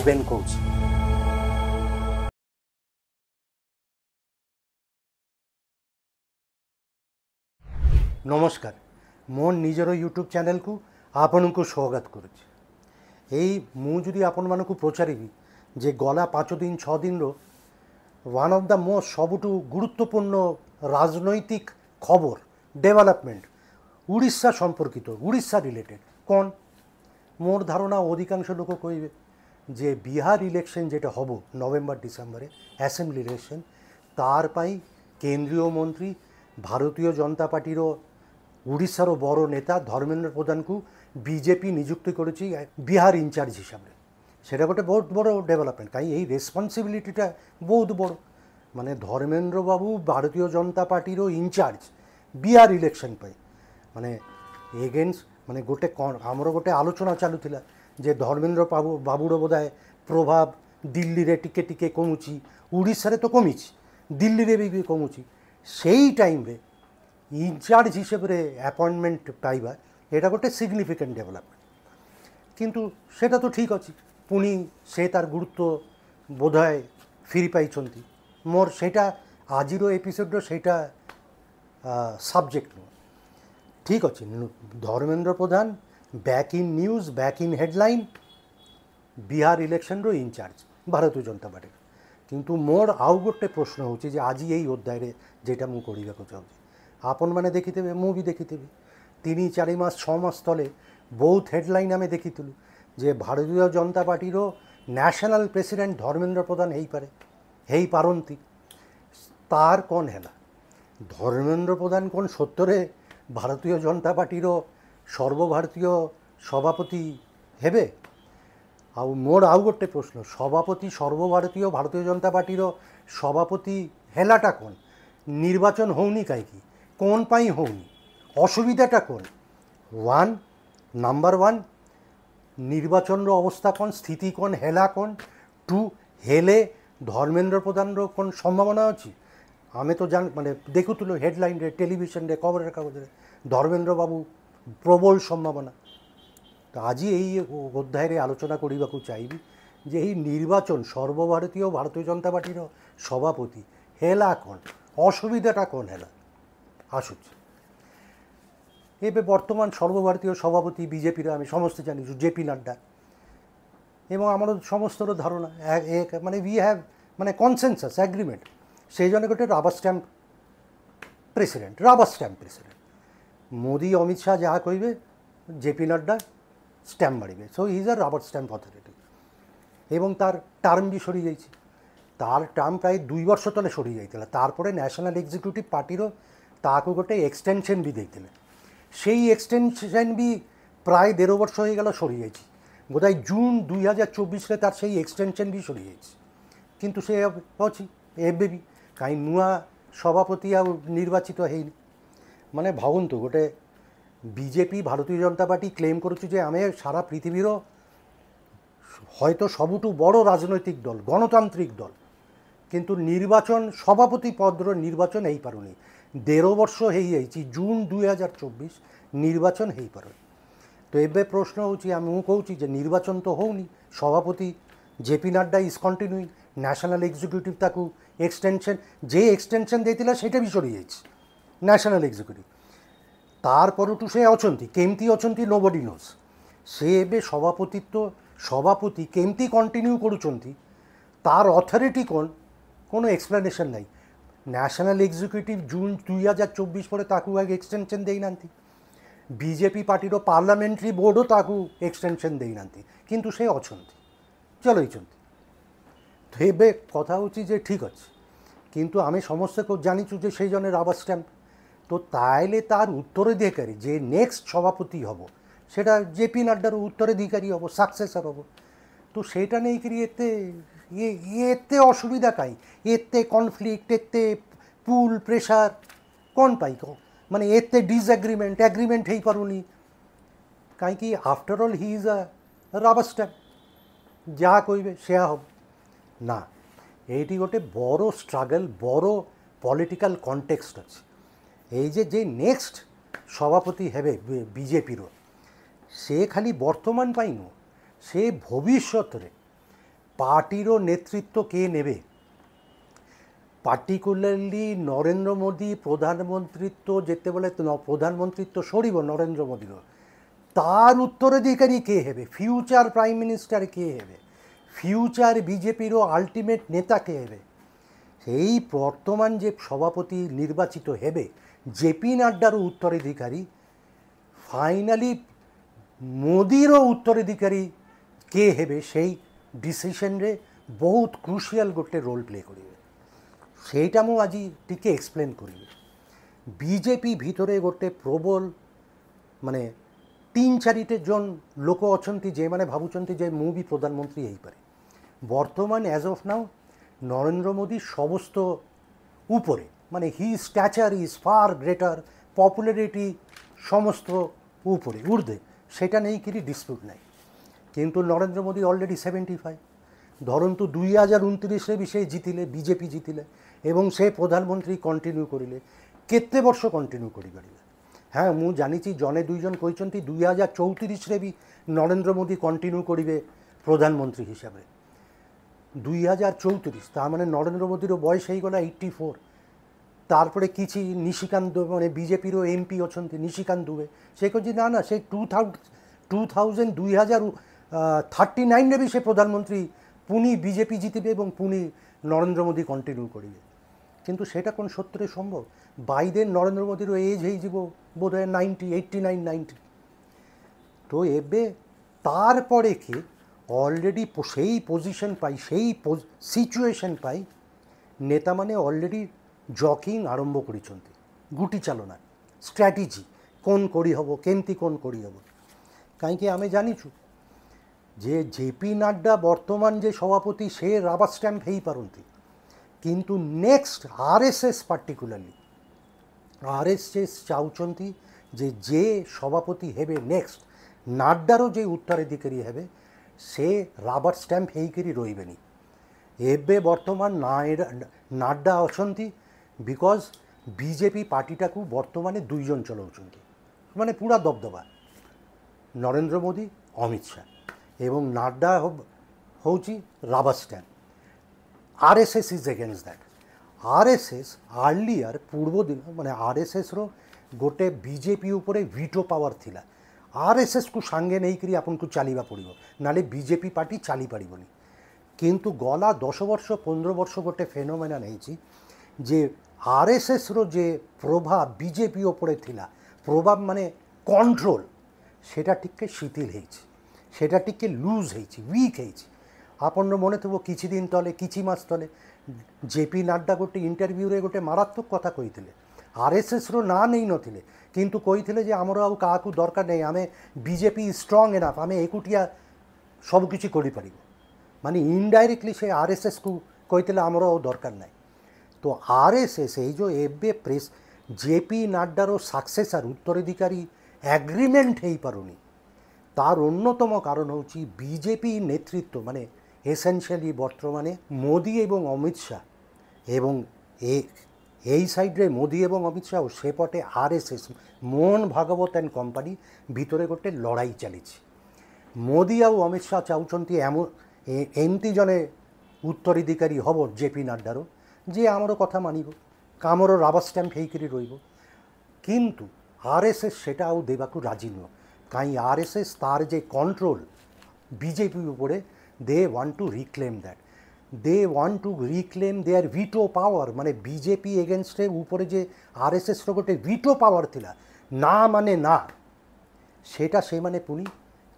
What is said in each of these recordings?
Ruben কৌশি। ନମସ୍କାର, ମୋ ନିଜର ୟୁଟ୍ୟୁବ୍ ଚ୍ୟାନେଲ୍କୁ ଆପଣଙ୍କୁ ସ୍ୱାଗତ କରୁଛି। ମୁଁ ଯଦି ଆପଣମାନଙ୍କୁ ପଚାରିବି ଯେ ଗଲା 5 ଦିନ 6 ଦିନର ୱାନ୍ ଅଫ୍ ଦ ମୋଷ୍ଟ ସବୁଠୁ ଗୁରୁତ୍ୱପୂର୍ଣ୍ଣ ରାଜନୈତିକ ଖବର ଡେଭଲପମେଣ୍ଟ ଓଡ଼ିଶା সম্পর্কিত, ଓଡ଼ିଶা রিলেটেড কোন, মোর ধারণা অধিকাংশ লোক কইবে যে বিহার ইলেকশন যেটা হব নভেম্বর ডিসেম্বরে অ্যাসেম্বলি ইলেকশন, তার পাই কেন্দ্রীয় মন্ত্রী ভারতীয় জনতা পার্টির ওড়িশার বড় নেতা ধর্মেন্দ্র প্রধানকে বিজেপি নিযুক্তি করেছি বিহার ইনচার্জ হিসাবে। সেটা গোটে বহুত বড় ডেভেলপমেন্ট, কাই এই রেসপন্সিবিলিটিটা বহুত বড়। মানে ধর্মেন্দ্রবাবু ভারতীয় জনতা পার্টির ইনচার্জ বিহার ইলেকশন পাই, মানে এগেন্স্ট মানে গোটে আমার গোটে আলোচনা চালুলা যে ধর্মেন্দ্র বাবুর বোধহয় প্রভাব দিল্লিরে টিকে টিকে কমুছি, ওড়িশারে তো কমিছি, দিল্লিরে বি কমুছি। সেই টাইমে ইনচার্জ হিসেবে অ্যাপয়েন্টমেন্ট পাইবা এটা গোটে সিগনিফিকেন্ট ডেভেলপমেন্ট। কিন্তু সেটা তো ঠিক আছে, পুনি সে তার গুরুত্ব বোধহয় ফিরি পাইছন্তি। মোর সেটা আজির এপিসোডর সেটা সাবজেক্ট নয়। ঠিক আছে, Dharmendra Pradhan back in news, back in headline, Bihar ইলেকশনর ইনচার্জ ভারতীয় জনতা পার্টির। কিন্তু মোর আউ গোটে প্রশ্ন হচ্ছে যে আজি এই অধ্যায়ে যেটা মু করিবাকু চাହୁଛି, আপন মানে দেখিথিবে, মু বি দেখিথিবি 3-4 মাস 6 মাস তলে বহুত হেডলাইন আমি দেখিଥିଲୁ যে ভারতীয় জনতা পার্টির ন্যাশনাল প্রেসিডেন্ট ধর্মেন্দ্র প্রধান ହେଇପାରନ୍ତି। তার কোন হেলা ধর্মেন্দ্র প্রধান কোন সত্যরে ভারতীয় জনতা পার্টির সর্বভারতীয় সভাপতি হেবে? মোর আউ গোটে প্রশ্ন, সভাপতি সর্বভারতীয় ভারতীয় জনতা পার্টির সভাপতি হেলাটা কোন? নির্বাচন হউনি কাইকি, কোন পাই হউনি, অসুবিধাটা কোন? নাম্বার 1 নির্বাচনর অবস্থা কোন, স্থিতি কোন, হেলা কোন? 2 হেলে ধর্মেন্দ্র প্রধানর কোন সম্ভাবনা আছে? আমি তো মানে দেখুଥିଲୁ হেডলাইনরে, টেলিভিশনরে, খবরের কাগজে ধর্মেন্দ্রবাবু প্রবল সম্ভাবনা। তো আজি এই অধ্যায়ে আলোচনা করিবাকু চাইবি যে এই নির্বাচন সর্বভারতীয় ভারতীয় জনতা পার্টির সভাপতি হেলা কোন, অসুবিধাটা কোন হেলা আসুছে। এবে বর্তমান সর্বভারতীয় সভাপতি বিজেপির আমি সমস্ত জানি জেপি নাড্ডা, এবং আমার সমস্তর ধারণা মানে উই হ্যাভ মানে কনসেনসাস এগ্রিমেন্ট, সেই জন্য গোটে rubber stamp president. Modi Amit Shah যা কইবে জেপি নাড্ডা স্ট্যাম্প মারিবে। So is a rubber stamp authority, এবং তার টার্ম বি সরি যাইছে। তার টার্ম প্রায় 2 বর্ষ তলে সরি যাইଥିଲା। তারপরে ন্যাশনাল এক্সিক্यूटिव পার্টির তাকে গোটে এক্সটেনশন বি দিয়েছিল। সেই এক্সটেনশন বি প্রায় 1.5 বর্ষ হয়ে গেল সরি যাইছে। বোধহয় জুন 2024 তার সেই এক্সটেনশন বি সরি যাইছে। কিন্তু সে ଅଛି ଏବେ ବି କାହିଁ ନୂଆ ସଭାପତି ଆଉ ନିର୍ବାଚିତ ହେଇନି। ମାନେ ଭାବନ୍ତୁ, ଗୋଟେ বিজেপি ভারতীয় জনতা পার্টি ক্লেম করছে যে আমি সারা পৃথিবীর হয়তো সবুঠু বড় রাজনৈতিক দল, গণতান্ত্রিক দল, কিন্তু নির্বাচন সভাপতি পদর নির্বাচন ହେଇପାରୁନି। 1.5 বর্ষ ହେଇଯାଇଛି, জুন 2024 নির্বাচন ହେଇପାରୁନି। তো এবে প্রশ্ন হচ্ছে, আমি কହୁଛି যে নির্বাচন তো হউনি, সভাপতি JP Nadda is continuing, national executive তাকে এক্সটেনশন যে এক্সটেনশন দিয়েছিল সেটা বি সরি যাইছে ন্যাশনাল এক্সিক্यूटिव। তারপরটু সে অছন্তি, কেমতি অছন্তি নোবডি নোজ। সে এবে সভাপতি কেমতি কন্টিনিউ করুছন্তি, তার অথরিটি কোন, কোনো এক্সপ্লেনেশন নাই। ন্যাশনাল এক্সিক্यूटिव জুন 2024 পরে তাকে আগে এক্সটেনশন ଦେଇନାହାନ୍ତି। বিজেপি পার্টির পার্লামেন্টারি বোর্ডও তাকে এক্সটেনশন ଦେଇନାହାନ୍ତି, কিন্তু সে অছন্তি, চলাইছন্তি। তো এবে কথা হচ্ছে যে ঠিক আছে, কিন্তু আমি সমস্ত জানিছু যে সেই জন্য রাবার স্ট্যাম্প। তো তাইলে তার উত্তরাধিকারী যে নেক্সট সভাপতি হব সেটা জেপি নাড্ডার উত্তরাধিকারী হব, সাকসেসর হব। তো সেটা নেই কি এতে অসুবিধা কাই, এতে কনফ্লিক্ট, এতে পুল প্রেশার কোন পাই, মানে এতে এগ্রিমেন্ট ହେଇପାରୁନି কাইকি after all he is a rubber stamp, যা কইবে সেয়া হব না। এইটি গোটে বড় স্ট্রাগল, বড় পলিটিক্যাল কনটেক্সট আছে। এই যে নেক্সট সভাপতি হেবে বিজেপির, সে খালি বর্তমান পাই নু, সে ভবিষ্যৎরে পার্টিরও নেতৃত্ব কে নেবে, পার্টিকুলারলি নরেন্দ্র মোদী প্রধানমন্ত্রিত্ব যেতে বলে প্রধানমন্ত্রিত্ব সরিব নরেন্দ্র মোদীরও, তার উত্তরাধিকারী কে হবে, ফিউচার প্রাইম মিনিস্টার কে হবে, ফিউচার বিজেপিরও আলটিমেট নেতা কে হবে, এই বর্তমান যে সভাপতি নির্বাচিত হবে জেপি নাড্ডারও উত্তরাধিকারী, ফাইনালি মোদিরও উত্তরাধিকারী কে হবে, সেই ডিসিশনরে বহুত ক্রুশিয়াল গোটে ରୋଲ୍ ପ୍ଲେ କରିବେ। ସେଇଟା ମୁଁ ଆଜି ଟିକେ ଏକ୍ସପ୍ଲେନ୍ କରିବି। ବିଜେପି ଭିତରେ ଗୋଟେ ପ୍ରବଳ ମାନେ 3-4ଟେ জন ଲୋକ ଅଛନ୍ତି ଯେଉଁମାନେ ଭାବୁଛନ୍ତି ଯେ ମୁଁ ବି ପ୍ରଧାନମନ୍ତ୍ରୀ ହେଇପାରେ। ବର୍ତ୍ତମାନ as of now Narendra Modi ସମସ୍ତ উপরে, মানে he stature is far greater, popularity সমস্ত উপরে ঊর্ধ্বে, সেটা নেইকি ডিসপিউট নাই। কিন্তু নরেন্দ্র মোদি অলরেডি 75। ধরন্তু 2029ରେ ବି ସେ ଜିତିଲେ, ବିଜେପି ଜିତିଲେ ଏବଂ ସେ ପ୍ରଧାନମନ୍ତ୍ରୀ କଣ୍ଟିନ୍ୟୁ କରିଲେ, କେତେ ବର୍ଷ କଣ୍ଟିନ୍ୟୁ କରିପାରିବେ? হ্যাঁ ମୁଁ ଜାଣିଛି ଜଣେ ଦୁଇ ଜଣ କହିଛନ୍ତି 2034ରେ ବି ନରେନ୍ଦ୍ର ମୋଦି କଣ୍ଟିନ୍ୟୁ କରିବେ ପ୍ରଧାନମନ୍ତ୍ରୀ ହିସାବରେ। 2034 ତା ମାନେ ନରେନ୍ଦ୍ର ମୋଦିର ବୟସ ହେଇଗଲା 84। তারপরে কিছু নিশিকান্ত মানে বিজেপিরও এমপি অনেক নিশিকান্ত দুবে, সে কী না না সে 2039 भी সে প্রধানমন্ত্রী পুনি বিজেপি জিতবে এবং পুনি নরেন্দ্র মোদি কন্টিনিউ করবে। কিন্তু সেটা কোন সত্যরে সম্ভব? বাইদেন নরেন্দ্র মোদিরও এজ হয়ে যাব বোধ হয় 90, 89-90। তো এবে তারপরে কি অলরেডি সেই পজিশন পাই, সেই সিচুয়েশন পাই নেতা মানে অলরেডি জকিং আরম্ভ করেছেন, গুটি চালনা স্ট্র্যাটেজি কোন করি হব, কেমতি কোন করি হব। কাইকি আমি জানিছু যে জেপি নাড্ডা বর্তমান যে সভাপতি সে রাবার স্ট্যাম্প হয়ে পারନ୍ତି, কিন্তু নেক্সট আরএসএস পার্টিকুলারলি আরএসএস চাউଛନ୍ତି যে সভাপতি হেবে নেক্সট নাড্ডারও যে উত্তরাধিকারী হেবে সে রাবার স্ট্যাম্প ହେଇକରି রইবেনি। ଏବେ ବର୍ତ୍ତମାନ ନାଡ୍ଡା ଅଛନ୍ତି ବିକଜ୍ ବିଜେପି ପାର୍ଟିଟାକୁ ବର୍ତ୍ତମାନେ ଦୁଇ ଜଣ ଚଲାଉଛନ୍ତି, ମାନେ ପୁରା ଦବଦବା ନରେନ୍ଦ୍ର ମୋଦି, ଅମିତ ଶାହା ଏବଂ ନାଡ୍ଡା ହେଉଛି rubber stamp. RSS is against that. RSS earlier ପୂର୍ବ ଦିନ ମାନେ ଆର୍ଏସ୍ଏସ୍ର ଗୋଟେ ବିଜେପି ଉପରେ ଭିଟୋ ପାୱାର ଥିଲା। ଆର୍ଏସ୍ଏସ୍କୁ ସାଙ୍ଗେ ନେଇକରି ଆପଣଙ୍କୁ ଚାଲିବା ପଡ଼ିବ, ନହେଲେ ବିଜେପି ପାର୍ଟି ଚାଲିପାରିବନି। কিন্তু গলা 10 বর্ষ 15 বর্ষ গোটে ফেনোমেনান হয়েছি যে আরএসএসর যে প্রভাব বিজেপি ওপরে লা, প্রভাব মানে কন্ট্রোল, সেটা টিকে শিথিল হয়েছে, সেটা টিকে লুজ হয়েছে, উইক হয়েছে। আপনার মনে থাকব কিছুদিন তলে কিছু মাস তলে জেপি নাড্ডা গোটে ইন্টারভিউরে গোটে মারাত্মক কথা কইলে, আরএসএসর না নেই নথিলে কিন্তু কইলে যে আমার আউ কাহাকু দরকার নেই, আমি বিজেপি স্ট্রং এনাফ, আমি একুটিয়া সবকিছু করে পারিব। মানে ইনডাইরেক্টলি সে আরএসএসକୁ କହିଥିଲେ ଆମର ଆଉ ଦରକାର ନାହିଁ। তো আরএসএস এই যে ଏବେ প্রেস জেপি নাড্ডার সাকসেসার উত্তরাধিকারী এগ্রিমেন্ট ହେଇପାରୁନି, তার অন্যতম কারণ হচ্ছে বিজেপি নেতৃত্ব মানে এসেনশিয়ালি বর্তমানে মোদি এবং অমিত শাহ এবং এই সাইডে মোদি এবং অমিত শাহ সেপটে RSS Mohan Bhagwat and company ভিতরে গোটে লড়াই চালিছে। মোদি ଆଉ অমিত শাহ চাହୁଛନ୍ତି এমতি জনে উত্তরাধিকারী হব জেপি নাড্ডার যে আমার কথা মানিব, কামর রাবার স্ট্যাম্প ହେଇକରି রইব। কিন্তু আরএসএস সেটা আউ দেবাকু রাজি নয়, কাই আরএসএস তার যে কন্ট্রোল বিজেপি উপরে they want to reclaim that, they want to reclaim their veto power. মানে বিজেপি এগেনস্টে উপরে যে আরএসএসর গোটে ভিটো পাওয়ার লা, না মানে না সেটা ସେମାନେ পুনি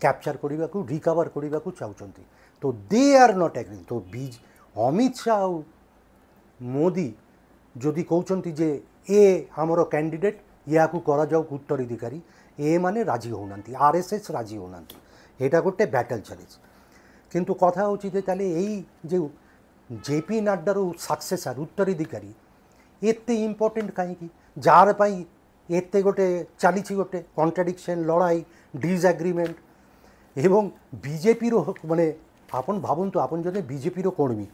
ক্যাপচার করিবাকু রিকভার করিবাকু চাହୁଛନ୍ତି। তো দে আর নট এগ্রি। তো অমিত শাহ ଆଉ মোদি যদি কହୁଛନ୍ତି যে এ আমার ক্যান্ডিডেট ইয়াকু କରାଯାଉ উত্তরাধিকারী, এ মানে রাজি হউনাহাନ୍ତି, আরএসএস রাজি হউনাহাନ୍ତି, এটা গোটে ব্যাটল চালিছে। কিন্তু কথা হচ্ছে যে তাহলে এই যে জেপি নাড্ডার সাকসেসার উত্তরাধিকারী এতে ইম্পর্টেন্ট কাহিঁকি, যার পাই এতে গোটে চালিছি গোটে কন্ট্রাডিকশন, লড়াই, ডিসএগ্রিমেন্ট। এবং বিজেপিরও মানে আপন ভাবন্তু আপন যদি বিজেপিরও কর্মী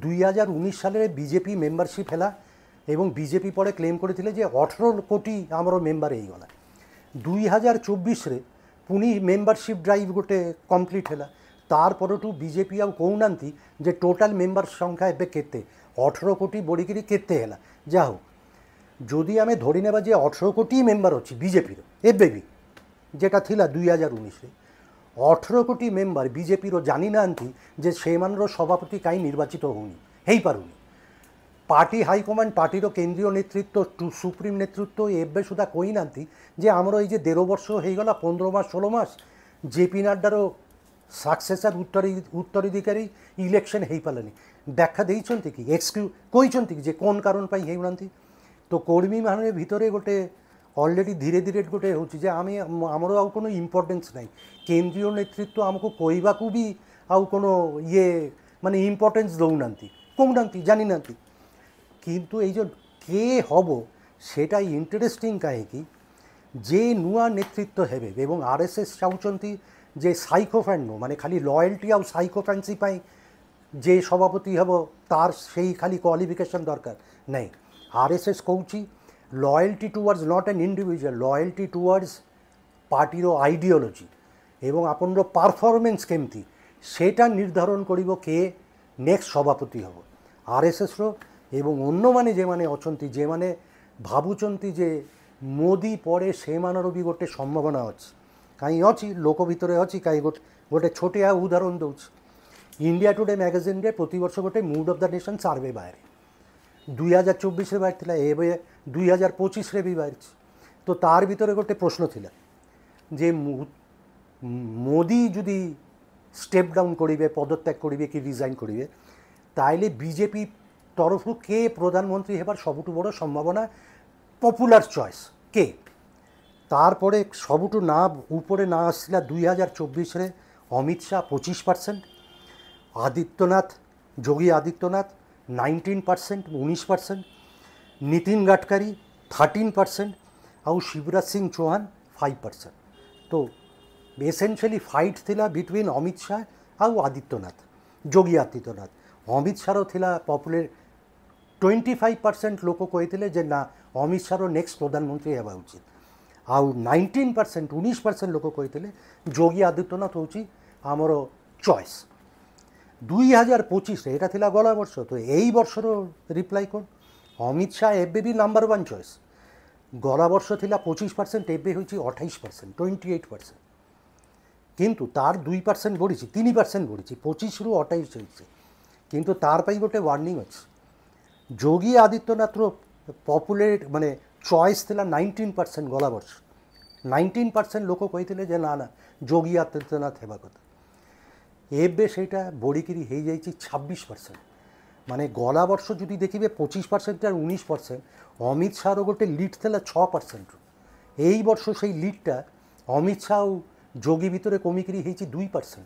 2019 সালে বিজেপি মেম্বারশিপ হেলা এবং বিজেপি পরে ক্লেম করেছিল যে 18 কোটি আমার মেম্বার হয়েগলা। 2024রে পুনি মেম্বারশিপ ড্রাইভ গোটে কমপ্লিট হেলা, ତାରପରଠୁ ବିଜେପି ଆଉ କହୁନାହାନ୍ତି ଯେ ଟୋଟାଲ ମେମ୍ବର ସଂଖ୍ୟା ଏବେ କେତେ 18 କୋଟି ବଢ଼ିକିରି କେତେ ହେଲା। ଯାହା ହଉ ଯଦି ଆମେ ଧରିନେବା ଯେ 18 କୋଟି ମେମ୍ବର ଅଛି ବିଜେପିର ଏବେ ବି, যেটা ଥିଲା 2019ରେ 18 କୋଟି ମେମ୍ବର ବିଜେପିର ଜାଣିନାହାନ୍ତି ଯେ ସେମାନଙ୍କର ସଭାପତି କାହିଁ ନିର୍ବାଚିତ ହେଉନି, ହେଇପାରୁନି। ପାର୍ଟି ହାଇକମାଣ୍ଡ ପାର୍ଟିର କେନ୍ଦ୍ରୀୟ ନେତୃତ୍ୱ ସୁପ୍ରିମ ନେତୃତ୍ୱ ଏବେ ସୁଦ୍ଧା କହିନାହାନ୍ତି ଯେ ଆମର ଏଇ ଯେ 13 ବର୍ଷ ହେଇଗଲା 15 ମାସ 16 ମାସ ଜେପି ନାଡ୍ଡାର सक्सेसर उत्तराधिकारी इलेक्शन हो पारानी व्याख्या देते कि एक्सक्यूज कहते कि कौन कारण होना। तो कर्मी मान भितर गोटे अलरेडी धीरे धीरे गोटे होची आमर आउ कोनो इम्पोर्टेन्स ना केंद्रीय नेतृत्व आमको कहवाक भी आउ कोनो ये माने इम्पोर्टेन्स दौना कहूना जानी ना किंतु ये जो के हम सेटा इंटरेस्टिंग कहीं जे नुआ नेतृत्व हेबे एवं आरएसएस चाहती जे साइकोफैन नो माने खाली लयल्टी आउ साइकोफैंसी जे सभापति हम तार से खाली क्वालिफिकेशन दरकार नहीं। आरएसएस कहूँ loyalty towards not an individual loyalty towards पार्टीर आइडियोलॉजी एवं आपन परफॉर्मेंस केमती सेटा निर्धारण करिबो के नेक्स्ट सभापति हम आरएसएस रो एवं अन्य माने जे माने अछंती जे माने भाबुचंती जे मोदी पड़े से मानर भी गोटे संभावना अच्छी कहीं अच्छी लोक भितर अच्छी कहीं गोटे छोटिया उदाहरण दूँ इंडिया टुडे मैगजीन रे प्रति वर्ष गोटे मूड ऑफ द नेशन सर्वे बाहर 2024 रे बाहर थिला एबे 2025 रे भी बाहर। तो तार भितर गोटे प्रश्न थिला जे मोदी जदि स्टेप डाउन करिवे पदत्याग करिवे कि रिजाइन करिवे ताइले बीजेपी तरफ के प्रधानमंत्री हेबार सबुठु बड़ संभावना पपुलार चॉइस के तारपरे सबुठु ना ऊपरे ना आसला 2024 रे अमित शाह 25%, आदित्यनाथ योगी आदित्यनाथ 19% 19%, नितिन गडकरी 13% और शिवराज सिंह चौहान 5%। तो एसेंशियली फाइट थिला बिटवीन अमित शाह और आदित्यनाथ योगी आदित्यनाथ। अमित शाह थिला पॉपुलर 25% लोक कहते जे ना अमित शाह नेक्स्ट प्रधानमंत्री हेबा उचित आउ 19% 19% लोक कहते योगी आदित्यनाथ हूँ आमर चॉइस। 2025 एटा थिला गला वर्ष तो यही वर्षर रिप्लाई कौन अमित शाह एबे भी नंबर 1 चॉइस गला वर्ष थिला 25% एबे होची 28% 28% किंतु तार 2% बढ़ी 3% बढ़ी 25 रु 28 होइছে किंतु तार पाई गोटे वार्निंग अच्छे योगी आदित्यनाथ पॉपुलर माने चॉइस थिला 19% गला वर्ष 19% लोक कहते जे ना ना योगी आदित्यनाथ हेबा कथा एबे सेटा बढ़िकी हो जाए 26%। माने गला वर्ष जदि देखिए 25% और 19% अमित शाह गोटे लिड थिला 6% यही वर्ष से लिडटा अमित शाह और योगी भितर कमिकी होती 2%।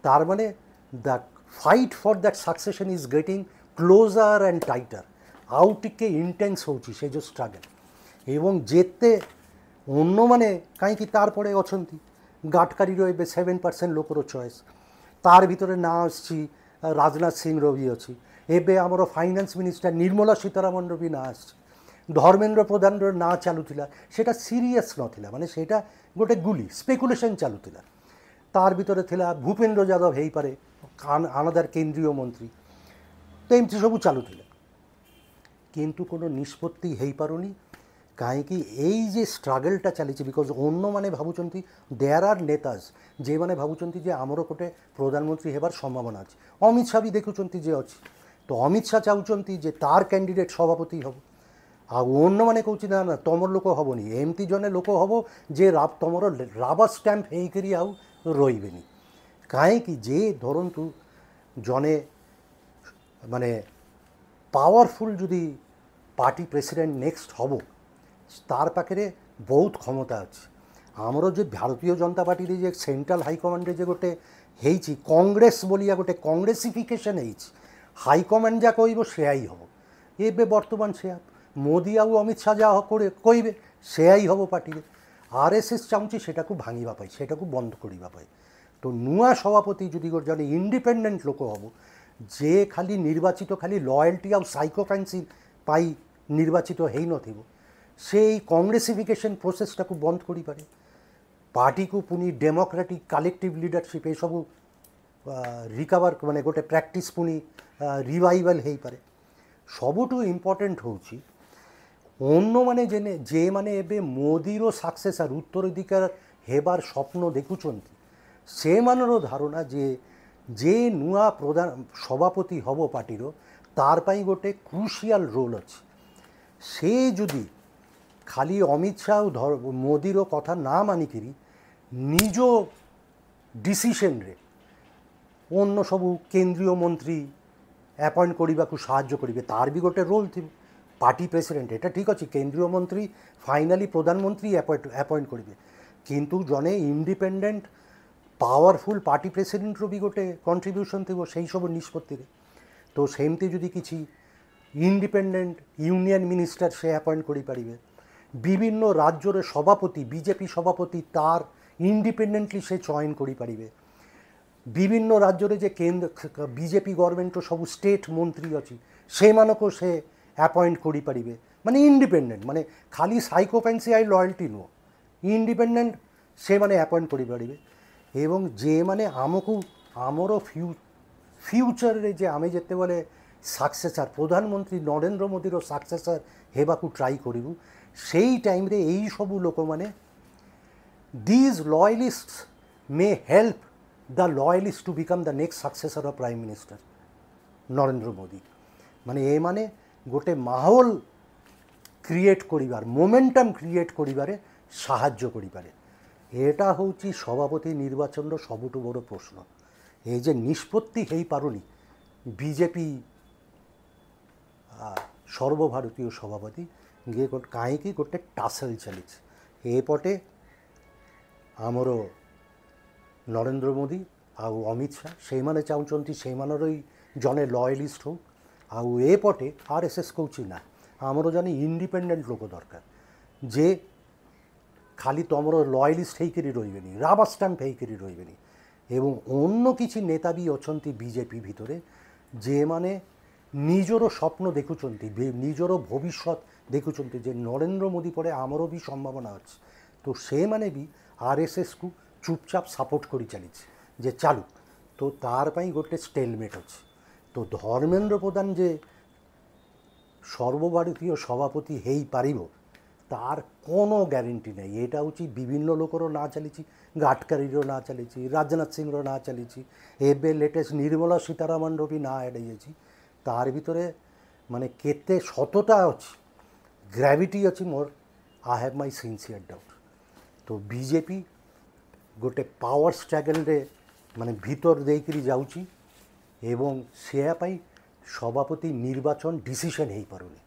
तार माने the fight for that succession is getting closer and tighter आउ टिके इंटेंस होची से जो स्ट्रगल एवं जेते अन्य माने कहीं तार पड़े अछंती गडकरीर ए 7% लोकर चॉइस तार भितर ना आसी राजनाथ सिंह भी अच्छी एबे आमर फाइनेंस मिनिस्टर निर्मला सीतारमण भी ना आसी धर्मेंद्र प्रधान ना चलुला सेटा सीरियस नथिला माने सेटा गोटे गुली स्पेकुलेशन चलुला तार भितर थिला भूपेन्द्र यादव हो पारे अनदर केंद्रीय मंत्री तो एमती सब चलुला किंतु कोनो निष्पत्ति हो पारुनी कहीं जे स्ट्रगलटा चली बिकज अन्य माने भावुंट देयर आर नेताज जे माने भावुंट जे आमर गोटे प्रधानमंत्री हेबार संभावना अच्छे अमित शाह भी देखुंट जे अच्छी तो अमित शाह चाहते जे तार कैंडिडेट सभापति हम आन्न मैंने कहूँ ना ना तुम लोक हेनी एमती जने लोक हम जे तुम राबर स्टैम्प होकर आउ रही कहीं जे धरतु जने माने पावरफुल जदि पार्टी प्रेसिडेंट नेक्स्ट हम तार पाखे बहुत क्षमता अच्छी आमर जो भारतीय जनता पार्टी जे सेंट्रल हाइकमांड जे गोटे होती कांग्रेस बोलिया गोटे कांग्रेसिफिकेशन हाइकमांड जा कह से हम ये बर्तमान से मोदी आउ अमित शाह जा कहे से हम पार्टी आरएसएस चाहूँगी से भांगापी से बंद करने। तो नुआ सभापति जदि जन इंडिपेंडेंट लोक हम जे खाली निर्वाचित खाली लयल्टी आउ साइकोफैंसी पाई निर्वाचित हो न से कांग्रेसिफिकेशन प्रोसेसटा बंद कर पारे पार्टी को पुनी डेमोक्रेटिक कलेक्टिव लीडरशिप ये सब ରିକଭର ମାନେ ଗୋଟେ ପ୍ରାକ୍ଟିସ୍ ପୁଣି ରିଭାଇଭାଲ୍ ହେଇପାରେ। ସବୁଠୁ ଇମ୍ପୋର୍ଟାଣ୍ଟ ହେଉଛି ଅନ୍ୟମାନେ ଯେମାନେ ଏବେ ମୋଦିର ସକ୍ସେସର ଉତ୍ତରାଧିକାର ହେବାର ସ୍ୱପ୍ନ ଦେଖୁଛନ୍ତି ସେମାନର ଧାରଣା ଯେ ନୂଆ ସଭାପତି ହେବ ପାର୍ଟିର ତାର ପାଇଁ ଗୋଟେ କ୍ରୁସିଆଲ ରୋଲ୍ ଅଛି। ସେ ଯଦି ଖାଲି ଅମିତ ଶାହ ମୋଦିର କଥା ନା ମାନିକିରି ନିଜ ডিসিশনরে অন্য সবু কেন্দ্রীয় মন্ত্রী অ্যাপয়েন্ট করিবাকু সাহায্য করিবে তার বি গোটে রোল থিবে। পার্টি প্রেসিডেন্ট এটা ঠিক আছে, কেন্দ্রীয় মন্ত্রী ফাইনালি প্রধানমন্ত্রী অ্যাপয়েন্ট করিবে, কিন্তু জনে ইন্ডিপেন্ডেন্ট পাওয়ারফুল পার্টি প্রেসিডেন্টর বি গোটে কন্ট্রিবিউশন থিব সেই সব নিষ্পত্তিরে। তো সেমতি যদি কিছু ইন্ডিপেন্ডেন্ট ইউনিয়ন মিনিস্টার সে অ্যাপয়েন্ট করি পারিবে। বিভিন্ন রাজ্যর সভাপতি বিজেপি সভাপতি তার ইন্ডিপেন্ডেন্টলি সে চয়ন করি পারিবে। বিভিন্ন রাজ্যরে যে কেন্দ্র বিজেপি গভর্নমেন্টর সব স্টেট মন্ত্রী অছি সেমানকু সে অ্যাপয়েন্ট করি পারিবে। মানে ইন্ডিপেন্ডেন্ট মানে খালি সাইকোফ্যান্সি লয়্যালটি নুহ, ইন্ডিপেন্ডেন্ট সে মানে অ্যাপয়েন্ট করি পারিবে। এবং যে মানে আমকু আমার ফিউচারে যে আমি যেতবেলে সাকসেসর প্রধানমন্ত্রী নরেন্দ্র মোদীর সাকসেসর হেবাকু ট্রাই করিবু সেই টাইমরে এই সবু লোক মানে these loyalists may help the loyalists to become the next successor of Prime Minister Narendra Modi। মানে এ মানে গোটে মাহল ক্রিয়েট করিবার মোমেন্টাম ক্রিয়েট করিবারে সাহায্য করিপারে। এটা হচ্ছে সভাপতি নির্বাচনর সবুঠু বড় প্রশ্ন। এই যে নিষ্পত্তি হয়ে পারুনি বিজেপি সর্বভারতীয় সভাপতি গিয়ে কাହିଁକି গোটে টাসেল চালিছে এপটে আমার নরেন্দ্র মোদী ଆଉ ଅମିତ ଶାହ ସେଇମାନେ ଚାହୁଁଛନ୍ତି ସେଇମାନରই ଜଣେ ଲୟଲିଷ୍ଟ ହଉ, ଆଉ ଏପଟେ RSS କହୁଛି ନା ଆମର ଜଣେ ଇଣ୍ଡିପେଣ୍ଡେଣ୍ଟ ଲୋକ ଦରକାର ଯେ ଖାଲି ତମର ଲୟଲିଷ୍ଟ ହେଇକରି ରହିବେନି, ରାବା ଷ୍ଟାମ୍ପ ହେଇକରି ରହିବେନି। ଏବଂ অন্য কিছু নেতা ବି ଅଛନ୍ତି ବିଜେପି ଭିତରେ যেମାନେ ନିଜର ସ୍ୱପ୍ନ ଦେଖୁଛନ୍ତି, ନିଜର ଭବିଷ୍ୟତ ଦେଖୁଛନ୍ତି ଯେ ନରେନ୍ଦ୍ର ମୋଦୀ ପରେ ଆମର ବି ସମ୍ଭାବନା ଅଛି। তো ସେମାନେ ବି RSSକୁ চুপচাপ সাপোর্ট করে চালিছে যে চালু। তো তার পাই গোটে স্টেলমেট আছে। তো ধর্মেন্দ্র প্রধান যে সর্বভারতীয় সভাপতি হেই পারিব তার কোনো গ্যারেন্টি নাই। এটা হচ্ছে বিভিন্ন লোকেরও না চালিছি, গাডকারিরও না চালিছি, রাজনাথ সিংর না চালিছি, এবে লেটেস্ট নির্মলা সীতারামনর বি না এড়ে যাচ্ছি। তার ভিতরে মানে কেতে সততা ଅଛି, গ্র্যাভিটি ଅଛି, মোর I have my sincere doubt. তো বিজেপি গোটে পাওয়ার স্ট্রাগলরে মানে ভিতর ଦେଇକିରି যাଉଛି এবং সেয়া পাই সভাপতি নির্বাচন ডিসিশন হয়ে পারুনি।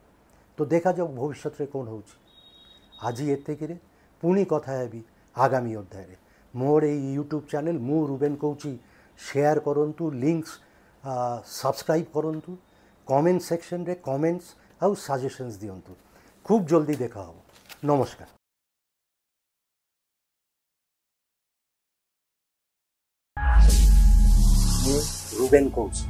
তো দেখা যাক ভবিষ্যতে কোণ হচ্ছে। আজি এতিকিরে পুনি কথা হেবি আগামী অধ্যায়ে। মোর এই यूट्यूब চ্যানেল মু রুবেন কৌছি শেয়ার করন্তু, লিঙ্কস সবসক্রাইব করন্তু, কমেন্ট সেকশনরে কমেন্টস আউ সাজেশনস দিয়ন্তু। খুব জলদি দেখা হব। নমস্কার। রুবেন কৌছি।